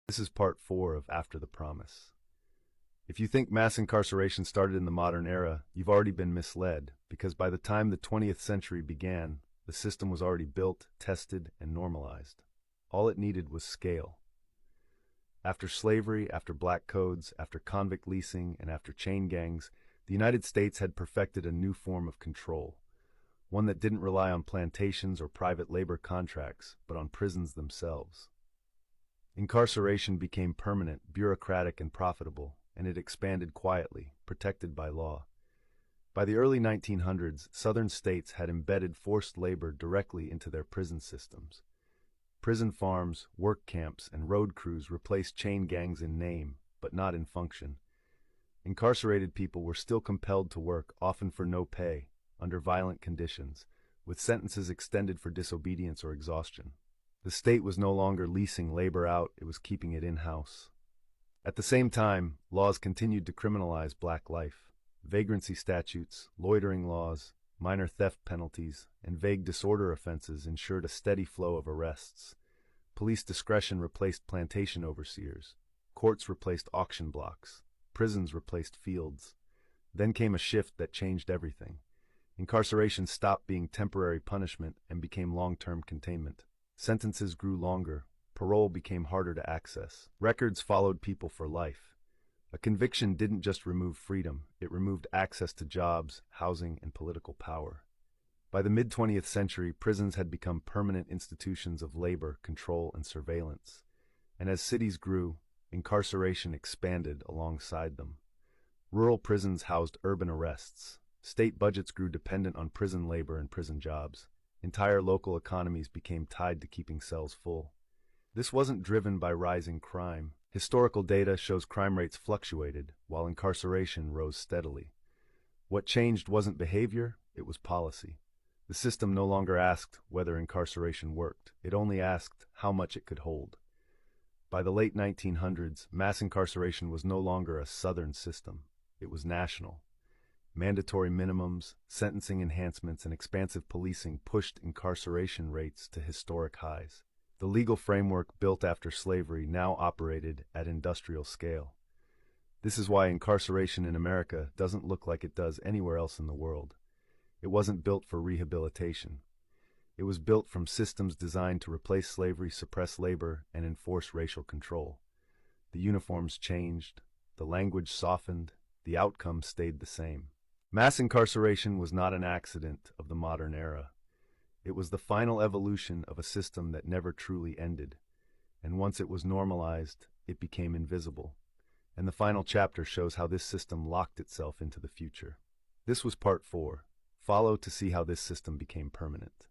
This is part 4 of After the Promise. If you think mass incarceration started in the modern era, you've already been misled, because by the time the 20th century began, the system was already built, tested, and normalized. All it needed was scale. After slavery, after black codes, after convict leasing, and after chain gangs, the United States had perfected a new form of control, one that didn't rely on plantations or private labor contracts, but on prisons themselves. Incarceration became permanent, bureaucratic, and profitable, and it expanded quietly, protected by law. By the early 1900s, southern states had embedded forced labor directly into their prison systems. Prison farms, work camps, and road crews replaced chain gangs in name, but not in function. Incarcerated people were still compelled to work, often for no pay, under violent conditions, with sentences extended for disobedience or exhaustion. The state was no longer leasing labor out, it was keeping it in-house. At the same time, laws continued to criminalize black life. Vagrancy statutes, loitering laws, minor theft penalties, and vague disorder offenses ensured a steady flow of arrests. Police discretion replaced plantation overseers. Courts replaced auction blocks. Prisons replaced fields. Then came a shift that changed everything. Incarceration stopped being temporary punishment and became long-term containment. Sentences grew longer. Parole became harder to access. Records followed people for life. A conviction didn't just remove freedom, it removed access to jobs, housing, and political power. By the mid-20th century, prisons had become permanent institutions of labor, control, and surveillance. And as cities grew, incarceration expanded alongside them. Rural prisons housed urban arrests. State budgets grew dependent on prison labor and prison jobs. Entire local economies became tied to keeping cells full. This wasn't driven by rising crime. Historical data shows crime rates fluctuated, while incarceration rose steadily. What changed wasn't behavior, it was policy. The system no longer asked whether incarceration worked. It only asked how much it could hold. By the late 1900s, mass incarceration was no longer a Southern system. It was national. Mandatory minimums, sentencing enhancements, and expansive policing pushed incarceration rates to historic highs. The legal framework built after slavery now operated at industrial scale. This is why incarceration in America doesn't look like it does anywhere else in the world. It wasn't built for rehabilitation. It was built from systems designed to replace slavery, suppress labor, and enforce racial control. The uniforms changed, the language softened, the outcome stayed the same. Mass incarceration was not an accident of the modern era. It was the final evolution of a system that never truly ended, and once it was normalized, it became invisible. And the final chapter shows how this system locked itself into the future. This was part 4. Follow to see how this system became permanent.